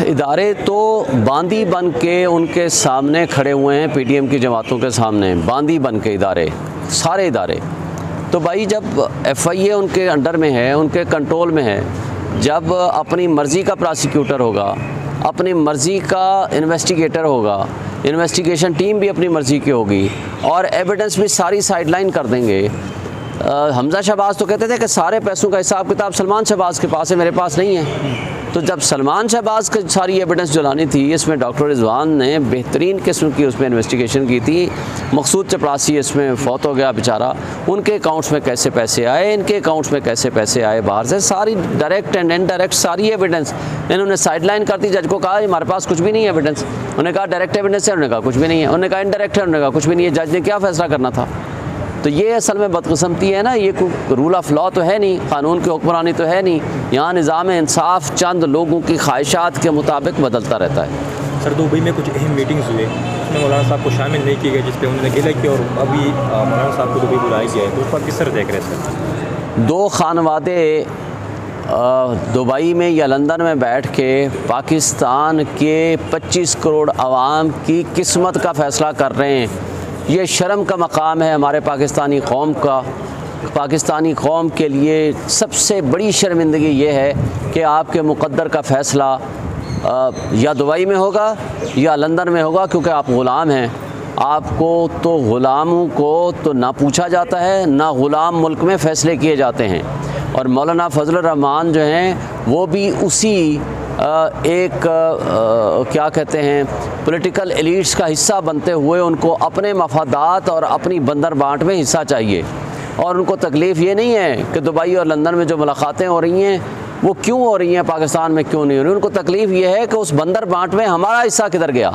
इदारे तो बांदी बन के उनके सामने खड़े हुए हैं, पीडीएम की जमातों के सामने बांदी बन के इदारे, सारे इदारे। तो भाई जब एफआईए उनके अंडर में है, उनके कंट्रोल में है, जब अपनी मर्ज़ी का प्रोसिक्यूटर होगा, अपनी मर्ज़ी का इन्वेस्टिगेटर होगा, इन्वेस्टिगेशन टीम भी अपनी मर्ज़ी की होगी और एविडेंस भी सारी साइडलाइन कर देंगे। हमजा शहबाज तो कहते थे कि सारे पैसों का हिसाब किताब सलमान शहबाज के पास है, मेरे पास नहीं है। तो जब सलमान शहबाज की सारी एविडेंस जो लानी थी, इसमें डॉक्टर रिजवान ने बेहतरीन किस्म की उसमें इन्वेस्टिगेशन की थी। मकसूद चपरासी इसमें फौत हो गया बेचारा, उनके अकाउंट्स में कैसे पैसे आए, इनके अकाउंट्स में कैसे पैसे आए बाहर से, सारी डायरेक्ट एंड इनडायरेक्ट सारी एविडेंस इन्होंने साइडलाइन कर दी। जज को कहा हमारे पास कुछ भी नहीं है एविडेंस, उन्होंने कहा डायरेक्ट एविडेंस है, उन्होंने कहा कुछ भी नहीं है, उन्होंने कहा इनडायरेक्ट है, उन्होंने कहा कुछ भी नहीं है। जज ने क्या फैसला करना था? तो ये असल में बदकिस्मती है ना, ये कोई रूल ऑफ लॉ तो है नहीं, कानून की हुक्मरानी तो है नहीं। यहाँ निज़ाम इंसाफ चंद लोगों की ख्वाहिशात के मुताबिक बदलता रहता है। सर दुबई में कुछ अहम मीटिंग्स हुए, उसमें मौलाना साहब को शामिल नहीं किए गए, जिस पर उन्होंने गिला किया और अभी मौलाना साहब को दुबई बुलाया गया है, तो उस पर किस तरह देख रहे हैं सर? दो खानवादे दुबई में या लंदन में बैठ के पाकिस्तान के 25 करोड़ आवाम की किस्मत का फ़ैसला कर रहे हैं। ये शर्म का मकाम है हमारे पाकिस्तानी कौम का। पाकिस्तानी कौम के लिए सबसे बड़ी शर्मिंदगी ये है कि आपके मुक़द्दर का फ़ैसला या दुबई में होगा या लंदन में होगा, क्योंकि आप ग़ुलाम हैं। आपको तो ग़ुलामों को तो ना पूछा जाता है, ना ग़ुलाम मुल्क में फ़ैसले किए जाते हैं। और मौलाना फजलुर रहमान जो हैं वो भी उसी क्या कहते हैं पॉलिटिकल एलिट्स का हिस्सा बनते हुए उनको अपने मफादात और अपनी बंदर बांट में हिस्सा चाहिए। और उनको तकलीफ़ ये नहीं है कि दुबई और लंदन में जो मुलाकातें हो रही हैं वो क्यों हो रही हैं, पाकिस्तान में क्यों नहीं हो रही। उनको तकलीफ़ ये है कि उस बंदर बांट में हमारा हिस्सा किधर गया,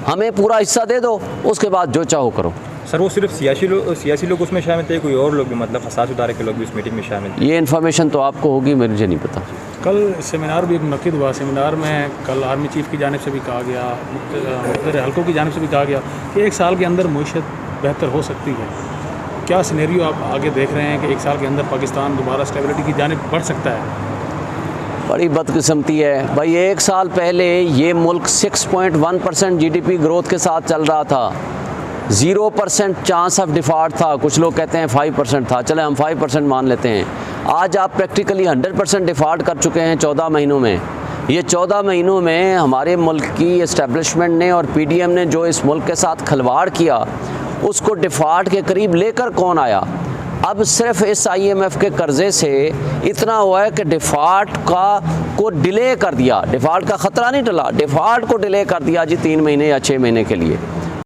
हमें पूरा हिस्सा दे दो, उसके बाद जो चाहो करो। सर वो सिर्फ सियासी लोग उसमें शामिल थे, कोई और लोग भी, मतलब फसाद इदारे के लोग भी उस मीटिंग में शामिल थे? ये इन्फॉर्मेशन तो आपको होगी, मुझे नहीं पता। कल सेमिनार भी मुनक़िद हुआ, सेमिनार में कल आर्मी चीफ की जानिब से भी कहा गया, मुख्तलिफ हल्कों की जानिब से भी कहा गया कि 1 साल के अंदर मईशत बेहतर हो सकती है। क्या सिनेरियो आप आगे देख रहे हैं कि 1 साल के अंदर पाकिस्तान दोबारा स्टेबिलिटी की जानिब बढ़ सकता है? बड़ी बदकिस्मती है भाई, 1 साल पहले ये मुल्क 6.1% GDP ग्रोथ के साथ चल रहा था, 0% चांस ऑफ डिफ़ॉल्ट था। कुछ लोग कहते हैं 5% था, चले हम 5% मान लेते हैं। आज आप प्रैक्टिकली 100% डिफ़ॉल्ट कर चुके हैं 14 महीनों में। ये 14 महीनों में हमारे मुल्क की इस्टेब्लिशमेंट ने और पीडीएम ने जो इस मुल्क के साथ खिलवाड़ किया, उसको डिफ़ॉल्ट के करीब लेकर कौन आया? अब सिर्फ इस IMF के कर्ज़े से इतना हुआ है कि डिफ़ॉल्ट को डिले कर दिया। डिफ़ॉल्ट का ख़तरा नहीं टला, डिफ़ॉल्ट को डिले कर दिया जी 3 महीने या 6 महीने के लिए।